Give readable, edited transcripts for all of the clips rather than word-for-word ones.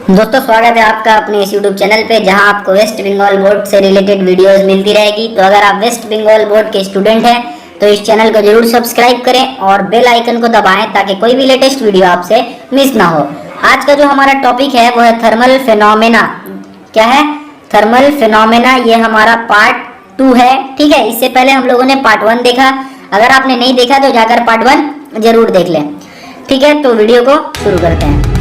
दोस्तों स्वागत है आपका अपने इस YouTube चैनल पे, जहां आपको वेस्ट बंगाल बोर्ड से रिलेटेड वीडियोस मिलती रहेगी। तो अगर आप वेस्ट बंगाल बोर्ड के स्टूडेंट हैं तो इस चैनल को जरूर सब्सक्राइब करें और बेल आइकन को दबाएं ताकि कोई भी लेटेस्ट वीडियो आपसे मिस ना हो। आज का जो हमारा टॉपिक है वो है थर्मल फिनोमेना। क्या है? Thermal phenomena. ये हमारा पार्ट 2 है। ठीक है, इससे पहले हम लोगों ने पार्ट 1 देखा। अगर आपने नहीं देखा तो जाकर पार्ट 1 जरूर देख लें। ठीक है, तो वीडियो को शुरू करते हैं।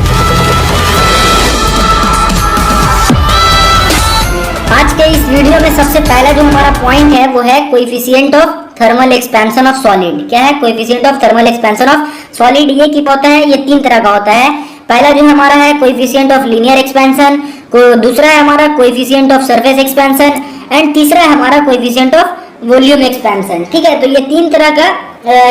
आज के इस वीडियो में सबसे पहला जो हमारा पॉइंट है वो है coefficient of thermal expansion of solid. क्या है? Coefficient of thermal expansion of solid. ये क्या होता है? ये 3 तरह का होता है। पहला जो हमारा है कोएफिशिएंट ऑफ लीनियर एक्सपेंशन, दूसरा है हमारा coefficient of surface expansion and तीसरा है हमारा कोएफिशिएंट ऑफ वॉल्यूम एक्सपेंशन। ठीक है, तो ये 3 तरह का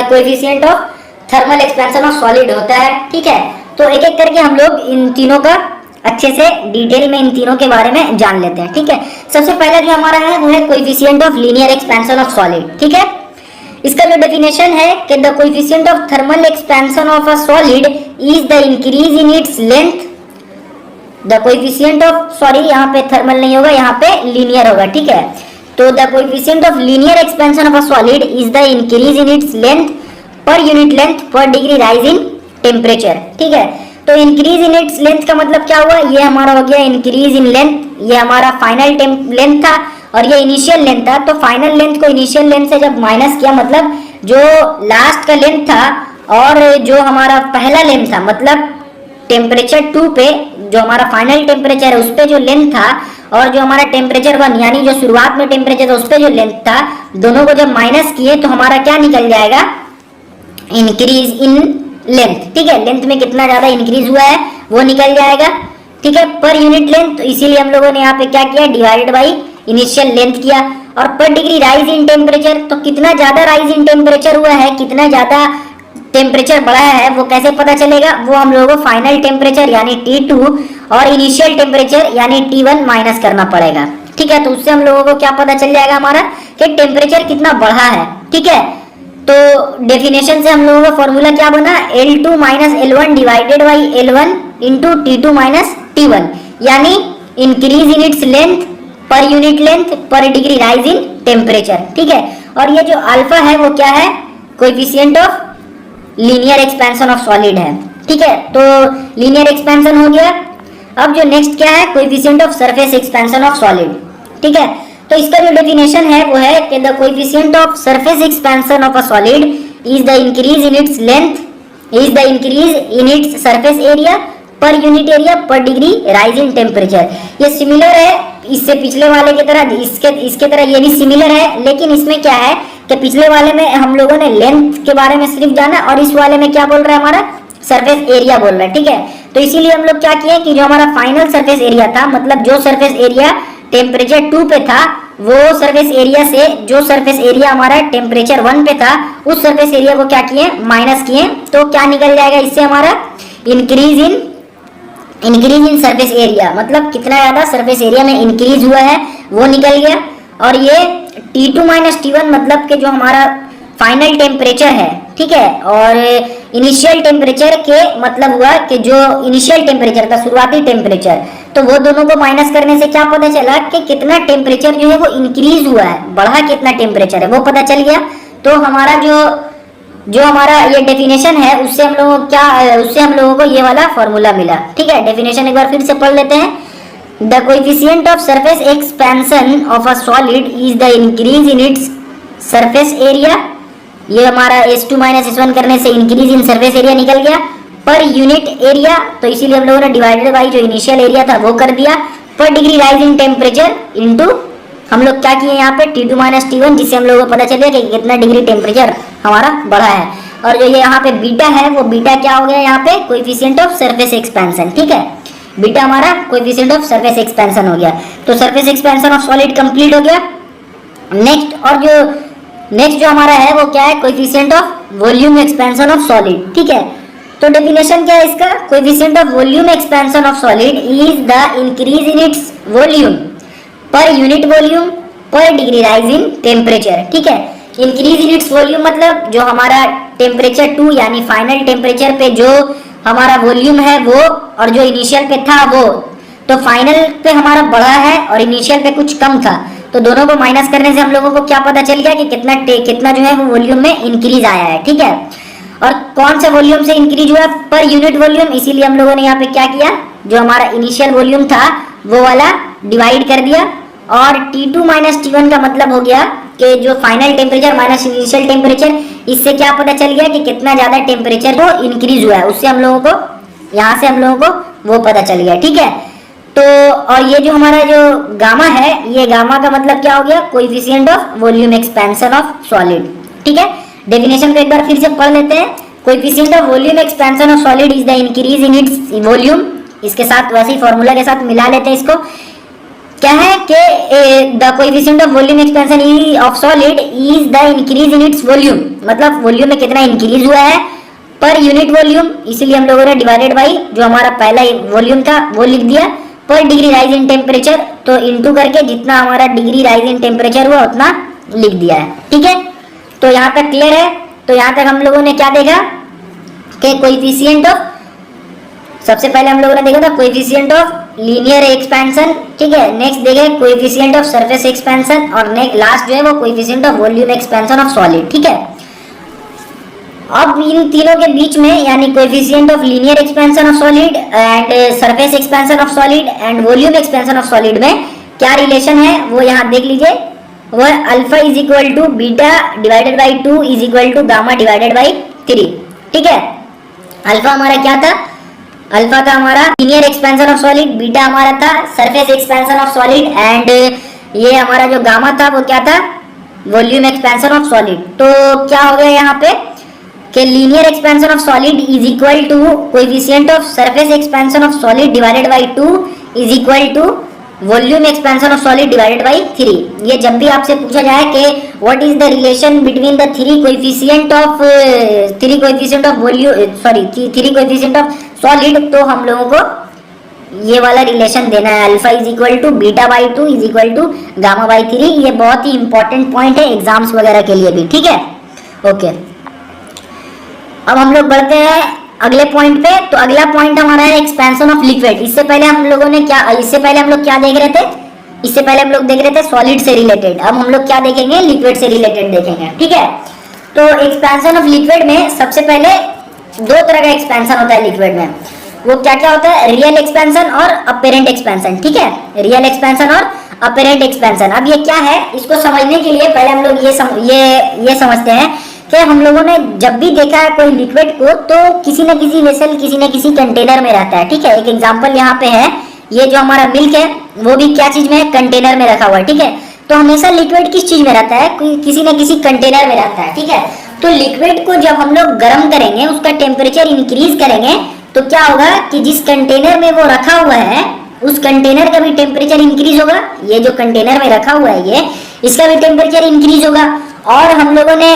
coefficient of thermal expansion of solid होता है। ठीक है, तो एक एक करके हम लोग इन तीनों का अच्छे से डिटेल में इन तीनों के बारे में जान लेते हैं। ठीक है, सबसे पहला जो हमारा है वो है coefficient of linear expansion of solid. ठीक है, इसका जो डेफिनेशन है कि the coefficient of thermal expansion of a solid is the increase in its length. The coefficient of, sorry यहाँ पे थर्मल नहीं होगा, यहाँ पे लीनियर होगा। ठीक है, तो the coefficient of linear expansion of a solid is the increase in its length per unit length पर डिग्री राइज इन टेम्परेचर। ठीक है, तो इंक्रीज इन इट्स लेंथ का मतलब क्या हुआ? ये हमारा हो गया इंक्रीज इन लेंथ। ये हमारा फाइनल लेंथ था और ये इनिशियल लेंथ था। तो फाइनल लेंथ को इनिशियल लेंथ से जब माइनस किया, मतलब जो लास्ट का लेंथ था और जो हमारा पहला लेंथ था, मतलब टेम्परेचर 2 पे जो हमारा फाइनल टेम्परेचर है उस पे जो लेंथ था और जो हमारा टेम्परेचर 1 यानी जो शुरुआत में टेम्परेचर था उस पे जो लेंथ था, दोनों को जब माइनस किए तो हमारा क्या निकल जाएगा? Increase in length. ठीक है, लेंथ में कितना ज्यादा इंक्रीज हुआ है वो निकल जाएगा। ठीक है, पर यूनिट लेंथ, तो इसीलिए हम लोगों ने यहाँ पे क्या किया? डिवाइडेड बाई इनिशियल लेंथ किया। और पर डिग्री राइज इन टेम्परेचर, तो कितना ज्यादा राइज इन टेम्परेचर हुआ है, कितना ज्यादा टेम्परेचर बढ़ा है, वो कैसे पता चलेगा? वो हम लोगों को फाइनल टेम्परेचर यानी T2 और इनिशियल टेम्परेचर यानी T1 माइनस करना पड़ेगा। ठीक है, तो उससे हम लोगों को क्या पता चल जाएगा हमारा कि टेम्परेचर कितना बढ़ा है। ठीक है, तो डेफिनेशन से हम लोगों का फॉर्मूला क्या बना? L2 minus L1 divided by L1 into T2 minus T1, यानी increase in its length per unit length पर डिग्री राइज इन टेम्परेचर। ठीक है, और ये जो अल्फा है वो क्या है? Coefficient of linear expansion of solid है। ठीक है, तो लीनियर एक्सपेंशन हो गया। अब जो नेक्स्ट क्या है? Coefficient of surface expansion of solid. ठीक है, तो इसका जो डेफिनेशन है वो है कि the coefficient of surface expansion of a solid is the increase in its length is the increase in its surface area per unit area पर डिग्री राइज इन टेम्परेचर। ये सिमिलर है इससे पिछले वाले की तरह, इसके तरह ये भी सिमिलर है, लेकिन इसमें क्या है कि पिछले वाले में हम लोगों ने लेंथ के बारे में सिर्फ जाना और इस वाले में क्या बोल रहा है? हमारा सरफेस एरिया बोल रहा है। ठीक है, तो इसीलिए हम लोग क्या किए कि जो हमारा फाइनल सरफेस एरिया था, मतलब जो सरफेस एरिया टेम्परेचर 2 पे था, वो सरफेस एरिया से जो सरफेस एरिया हमारा टेम्परेचर 1 पे था उस सरफेस एरिया को क्या किए? माइनस किए। तो क्या निकल जाएगा इससे? हमारा इंक्रीज इन सरफेस एरिया, मतलब कितना ज्यादा सरफेस एरिया में इंक्रीज हुआ है वो निकल गया। और ये T2 माइनस T1 मतलब कि जो हमारा फाइनल टेम्परेचर है, ठीक है, और इनिशियल टेम्परेचर के मतलब हुआ कि जो इनिशियल टेम्परेचर था, शुरुआती टेम्परेचर, तो वो दोनों को माइनस करने से क्या पता चला कि कितना टेम्परेचर जो है वो इंक्रीज हुआ है, बढ़ा कितना टेम्परेचर है वो पता चल गया। तो हमारा जो हमारा ये डेफिनेशन है उससे हम लोगों को ये वाला फॉर्मूला मिला। ठीक है, डेफिनेशन एक बार फिर से पढ़ लेते हैं। The coefficient of surface expansion of a solid is the increase in its surface area. ये हमारा S2 माइनस S1 करने से इंक्रीज इन सरफेस एरिया निकल गया पर यूनिट एरिया, तो इसीलिए हम लोगों ने डिवाइडेड बाई जो इनिशियल एरिया था वो कर दिया, पर degree rise in temperature into हम लोग क्या किए यहाँ पे T2 माइनस T1, जिससे हम लोगों को पता चल गया कि कितना डिग्री टेम्परेचर हमारा बढ़ा है। और जो ये यहाँ पे बीटा है वो बीटा क्या हो गया? यहाँ पे कोएफिशिएंट ऑफ सरफेस एक्सपेंशन। ठीक है, बीटा हमारा कोएफिशिएंट ऑफ सरफेस एक्सपेंशन हो गया। तो surface expansion of solid complete हो गया। नेक्स्ट जो हमारा है वो क्या है? Coefficient of volume expansion of solid. ठीक है, तो डेफिनेशन क्या है इसका? Coefficient of volume expansion of solid is the increase in its volume per unit volume पर डिग्री राइज इन टेम्परेचर। ठीक है, इंक्रीज इन इट्स वॉल्यूम मतलब जो हमारा टेम्परेचर 2 यानी फाइनल टेम्परेचर पे जो हमारा वॉल्यूम है वो, और जो इनिशियल पे था वो, तो फाइनल पे हमारा बढ़ा है और इनिशियल पे कुछ कम था, तो दोनों को माइनस करने से हम लोगों को क्या पता चल गया कि कितना जो है वो वॉल्यूम में इंक्रीज आया है। ठीक है, और कौन सा वॉल्यूम से इंक्रीज हुआ? Per unit volume. इसीलिए हम लोगों ने यहाँ पे क्या किया, जो हमारा इनिशियल वॉल्यूम था वो वाला डिवाइड कर दिया, और T2 माइनस T1 का मतलब हो गया कि जो final temperature minus initial temperature, इससे क्या पता चल गया कि कितना ज्यादा टेम्परेचर वो इंक्रीज हुआ है, उससे हम लोगों को यहाँ से हम लोगों को वो पता चल गया। ठीक है, तो और ये जो हमारा जो गामा है, ये गामा का मतलब क्या हो गया? Coefficient of volume expansion of solid. ठीक है, डेफिनेशन को एक बार फिर से पढ़ लेते हैं। Coefficient of volume expansion of solid is the increase in its volume. इसके साथ वैसे ही फॉर्मूला के साथ मिला लेते हैं इसको। क्या है कि the coefficient of volume expansion of solid is the increase in its volume, मतलब वॉल्यूम में कितना इंक्रीज हुआ है पर यूनिट वॉल्यूम, इसीलिए हम लोगों ने डिवाइडेड बाई जो हमारा पहला वॉल्यूम था वो लिख दिया, पर डिग्री राइज इन टेम्परेचर, तो इनटू करके जितना हमारा डिग्री राइज इन टेम्परेचर हुआ उतना लिख दिया है। ठीक है, तो यहाँ तक क्लियर है। तो यहाँ तक हम लोगों ने क्या देखा कि कोएफिशिएंट ऑफ, सबसे पहले हम लोगों ने देखा था कोएफिशिएंट ऑफ लीनियर एक्सपेंशन। ठीक है, नेक्स्ट देखे कोएफिशिएंट ऑफ सरफेस एक्सपेंशन, और लास्ट जो है वो coefficient of volume expansion of solid. ठीक है, अब इन तीनों के बीच में यानी coefficient of linear expansion of solid and surface expansion of solid and volume expansion of solid में क्या रिलेशन है वो यहाँ देख लीजिए। वो alpha is equal to beta divided by 2 is equal to gamma divided by 3। ठीक है, अल्फा हमारा क्या था? अल्फा था हमारा linear expansion of solid, beta हमारा था surface expansion of solid, and ये हमारा जो गामा था वो क्या था? Volume expansion of solid. तो क्या हो गया यहाँ पे कि linear expansion of solid is equal to coefficient of surface expansion of solid divided by 2 is equal to volume expansion of solid divided by 3। ये जब भी आपसे पूछा जाए कि what is the relation between the three coefficient of volume, sorry three coefficient of solid, तो हम लोगों को ये वाला रिलेशन देना है, alpha is equal to beta by 2 is equal to gamma by 3। ये बहुत ही इंपॉर्टेंट पॉइंट है एग्जाम्स वगैरह के लिए भी। ठीक है, ओके, अब हम लोग बढ़ते हैं अगले पॉइंट पे। तो अगला पॉइंट हमारा है एक्सपेंशन ऑफ लिक्विड। इससे पहले हम लोग क्या देख रहे थे? इससे पहले हम लोग देख रहे थे सॉलिड से रिलेटेड, अब हम लोग क्या देखेंगे? लिक्विड से रिलेटेड देखेंगे। ठीक है, तो एक्सपेंशन ऑफ लिक्विड में सबसे पहले दो तरह का एक्सपेंशन होता है लिक्विड में। वो क्या क्या होता है? रियल एक्सपेंशन और अपेरेंट एक्सपेंशन। ठीक है, रियल एक्सपेंशन और अपेरेंट एक्सपेंशन। अब ये क्या है, इसको समझने के लिए पहले हम लोग ये समझते हैं कि हम लोगों ने जब भी देखा है कोई लिक्विड को तो किसी न किसी वेसल, किसी न किसी कंटेनर में रहता है। ठीक है, एक एग्जांपल यहाँ पे है, ये जो हमारा मिल्क है वो भी क्या चीज में है? कंटेनर में रखा हुआ है। ठीक है, तो हमेशा लिक्विड किस चीज में रहता है? किसी न किसी कंटेनर में रहता है। ठीक है, तो लिक्विड को जब हम लोग गर्म करेंगे, उसका टेम्परेचर इंक्रीज करेंगे, तो क्या होगा कि जिस कंटेनर में वो रखा हुआ है उस कंटेनर का भी टेम्परेचर इंक्रीज होगा। ये जो कंटेनर में रखा हुआ है इसका भी टेम्परेचर इंक्रीज होगा। और हम लोगों ने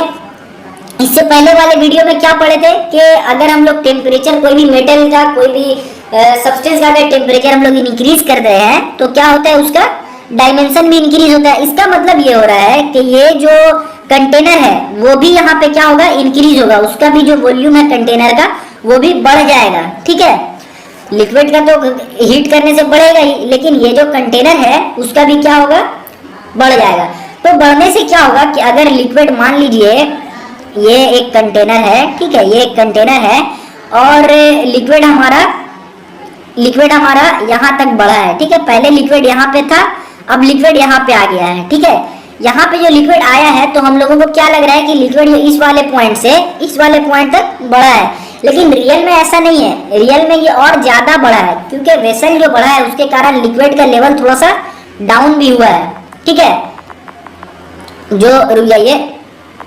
इससे पहले वाले वीडियो में क्या पढ़े थे कि अगर हम लोग टेम्परेचर कोई भी मेटल का, कोई भी सब्सटेंस का अगर टेम्परेचर हम लोग इंक्रीज कर रहे हैं तो क्या होता है? उसका डायमेंशन भी इंक्रीज होता है। इसका मतलब ये हो रहा है कि ये जो कंटेनर है वो भी यहाँ पे क्या होगा? इंक्रीज होगा। उसका भी जो वॉल्यूम है कंटेनर का वो भी बढ़ जाएगा। ठीक है, लिक्विड का तो हीट करने से बढ़ेगा ही, लेकिन ये जो कंटेनर है उसका भी क्या होगा? बढ़ जाएगा। तो बढ़ने से क्या होगा कि अगर लिक्विड, मान लीजिए ये एक कंटेनर है, ठीक है, ये एक कंटेनर है और लिक्विड हमारा यहाँ तक बढ़ा है। ठीक है, पहले लिक्विड यहाँ पे था, अब लिक्विड यहाँ पे आ गया है। ठीक है, यहाँ पे जो लिक्विड आया है तो हम लोगों को क्या लग रहा है कि लिक्विड इस वाले पॉइंट से इस वाले पॉइंट तक बढ़ा है, लेकिन रियल में ऐसा नहीं है। रियल में ये और ज्यादा बढ़ा है, क्योंकि वेसल जो बढ़ा है उसके कारण लिक्विड का लेवल थोड़ा सा डाउन भी हुआ है। ठीक है, जो रुक जाइए,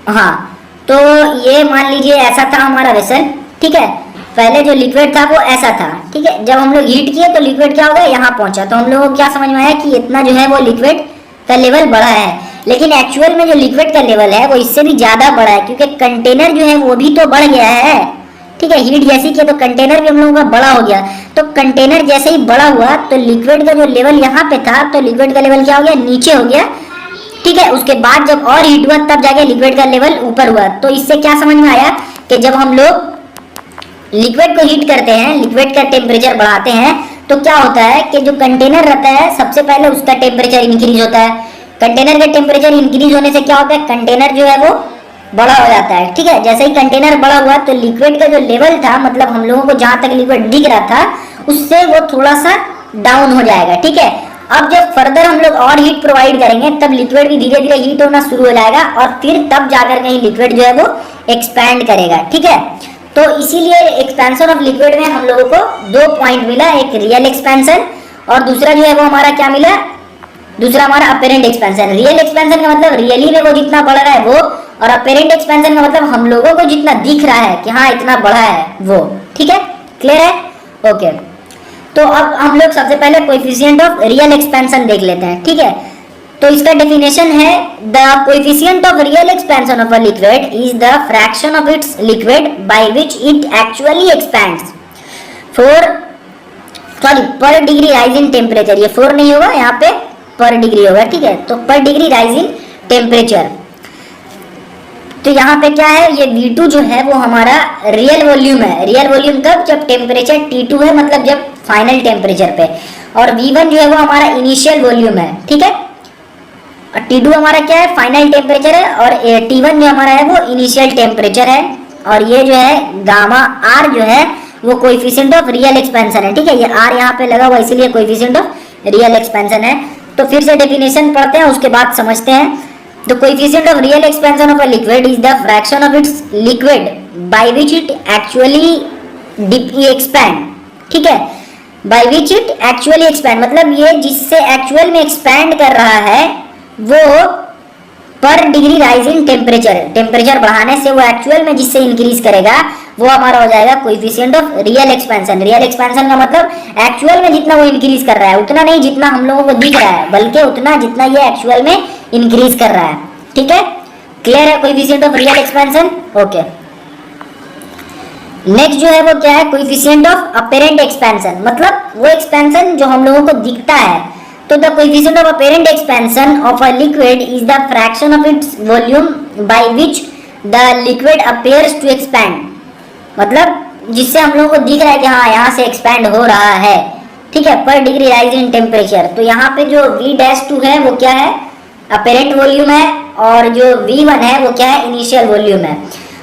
हाँ, तो ये मान लीजिए ऐसा था हमारा वेसल। ठीक है, पहले जो लिक्विड था वो ऐसा था। ठीक है, जब हम लोग हीट किए तो लिक्विड क्या हो गया? यहाँ पहुंचा। तो हम लोगों को क्या समझ में आया कि इतना जो है वो लिक्विड का लेवल बढ़ा है, लेकिन एक्चुअल में जो लिक्विड का लेवल है वो इससे भी ज्यादा बढ़ा है, क्योंकि कंटेनर जो है वो भी तो बढ़ गया है। ठीक है, हीट जैसी की तो कंटेनर भी हम लोगों का बड़ा हो गया। तो कंटेनर जैसे ही बड़ा हुआ तो लिक्विड का जो लेवल यहाँ पे था तो लिक्विड का लेवल क्या हो गया? नीचे हो गया। ठीक है, उसके बाद जब और हीट हुआ तब जाके लिक्विड का लेवल ऊपर हुआ। तो इससे क्या समझ में आया कि जब हम लोग लिक्विड को हीट करते हैं, लिक्विड का टेम्परेचर बढ़ाते हैं, तो क्या होता है कि जो कंटेनर रहता है सबसे पहले उसका टेम्परेचर इंक्रीज होता है। कंटेनर का टेम्परेचर इंक्रीज होने से क्या होता है, कंटेनर जो है वो बड़ा हो जाता है। ठीक है, जैसे ही कंटेनर बड़ा हुआ तो लिक्विड का जो लेवल था, मतलब हम लोगों को जहां तक लिक्विड दिख रहा था उससे वो थोड़ा सा डाउन हो जाएगा। ठीक है, अब जब फर्दर हम लोग और हीट प्रोवाइड करेंगे तब लिक्विड भी धीरे धीरे हीट होना शुरू हो जाएगा और फिर तब जाकर कहीं लिक्विड जो है वो एक्सपैंड करेगा। ठीक है, तो इसीलिए एक्सपेंशन ऑफ लिक्विड में हम लोगों को 2 पॉइंट मिला, एक रियल एक्सपेंशन और दूसरा जो है वो हमारा क्या मिला, दूसरा हमारा अपेरेंट एक्सपेंशन। रियल एक्सपेंशन का मतलब रियली में वो जितना बढ़ रहा है वो, और अपेरेंट एक्सपेंशन का मतलब हम लोगों को जितना दिख रहा है कि हाँ इतना बढ़ा है वो। ठीक है, क्लियर है? ओके, तो अब हम लोग सबसे पहले कोएफिशिएंट ऑफ रियल एक्सपेंशन देख लेते हैं। ठीक है, तो इसका डेफिनेशन है the coefficient of real expansion of a liquid is the fraction of it's liquid by which it actually expands पर डिग्री राइज इन टेम्परेचर। ये 4 नहीं होगा, यहाँ पे पर डिग्री होगा। ठीक है, तो पर डिग्री राइज इन टेम्परेचर, तो यहाँ पे क्या है, ये V2 जो है वो हमारा रियल वॉल्यूम है। रियल वॉल्यूम कब, जब टेम्परेचर T2 है, मतलब जब फाइनल टेम्परेचर पे, और V1 जो है वो हमारा इनिशियल वॉल्यूम है। ठीक है, और T2 हमारा क्या है, फाइनल टेम्परेचर है, और T1 जो हमारा है वो इनिशियल टेम्परेचर है, और ये जो है गामा R जो है वो कोएफिशिएंट ऑफ रियल एक्सपेंशन है। ठीक है, ये R यहाँ पे लगा हुआ इसीलिए कोएफिशिएंट ऑफ रियल एक्सपेंशन है। तो फिर से डेफिनेशन पढ़ते हैं, उसके बाद समझते हैं। The coefficient of real expansion of a liquid is the fraction of its liquid by which it actually expand। ठीक है, by which it actually expand मतलब ये जिससे एक्चुअल में एक्सपैंड कर रहा है वो पर degree rise in temperature, temperature बढ़ाने से वो एक्चुअल में जिससे इंक्रीज करेगा वो हमारा हो जाएगा coefficient of real expansion. Real expansion का मतलब एक्चुअल में जितना वो इंक्रीज कर रहा है, उतना नहीं जितना हम लोगों को दिख रहा है, बल्कि उतना जितना ये एक्चुअल में इंक्रीज कर रहा है। ठीक है, क्लियर है coefficient of real expansion? Okay, next जो है वो क्या है, कोएफिशिएंट ऑफ अपेरेंट एक्सपेंशन, मतलब वो एक्सपेंशन जो हम लोगों को दिखता है। तो the coefficient of apparent expansion of a liquid is the fraction of its volume by which the liquid appears to expand, मतलब जिससे हम लोगों को दिख रहा है कि हाँ यहाँ से एक्सपैंड हो रहा है। ठीक है, पर डिग्री राइज इन टेम्परेचर, तो यहाँ पे जो V'2 है वो क्या है, अपेरेंट वॉल्यूम है, और जो V1 है वो क्या है, इनिशियल वॉल्यूम है।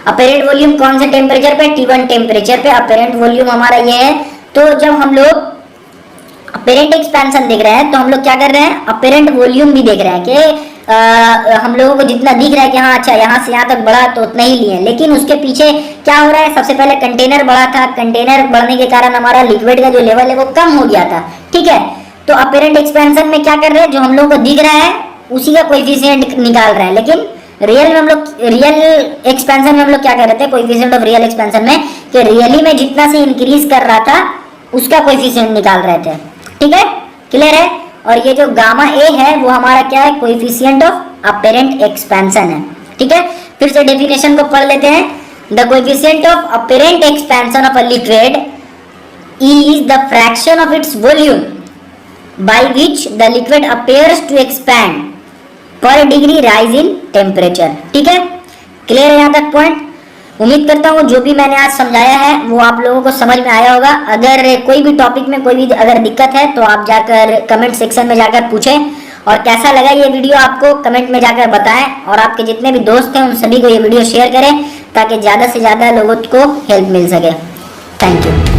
अपेरेंट वॉल्यूम कौन से टेम्परेचर पे, T1 टेम्परेचर पे अपेरेंट वॉल्यूम हमारा ये है। तो जब हम लोग अपेरेंट एक्सपेंशन देख रहे हैं तो हम लोग क्या कर रहे हैं, अपेरेंट वॉल्यूम भी देख रहे हैं कि हम लोगों को जितना दिख रहा है कि हाँ अच्छा यहाँ से यहाँ तक बढ़ा तो उतना ही लिए, लेकिन उसके पीछे क्या हो रहा है, सबसे पहले कंटेनर बढ़ा था, कंटेनर बढ़ने के कारण हमारा लिक्विड का जो लेवल है वो कम हो गया था। ठीक है, तो अपेरेंट एक्सपेंशन में क्या कर रहे हैं, जो हम लोगों को दिख रहा है उसी का कोएफिशिएंट निकाल रहे हैं, लेकिन रियल में हम लोग, रियल एक्सपेंशन में हम लोग क्या कर रहे थे, कोएफिशिएंट ऑफ रियल एक्सपेंशन में कि रियली में जितना से इंक्रीज कर रहा था उसका कोएफिशिएंट निकाल रहे थे। ठीक है, क्लियर है? और ये जो गामा ए है वो हमारा क्या है, कोएफिशिएंट ऑफ अपेरेंट एक्सपेंशन है। ठीक है, फिर से डेफिनेशन को पढ़ लेते हैं। The coefficient of apparent expansion of a liquid is the fraction of its volume by which the liquid appears to expand per degree rise in temperature. ठीक है, क्लियर है यहाँ तक पॉइंट? उम्मीद करता हूँ जो भी मैंने आज समझाया है वो आप लोगों को समझ में आया होगा। अगर कोई भी टॉपिक में कोई भी अगर दिक्कत है तो आप जाकर कमेंट सेक्शन में जाकर पूछें, और कैसा लगा ये वीडियो आपको कमेंट में जाकर बताएं, और आपके जितने भी दोस्त हैं उन सभी को ये वीडियो शेयर करें ताकि ज़्यादा से ज़्यादा लोगों को हेल्प मिल सके। Thank you.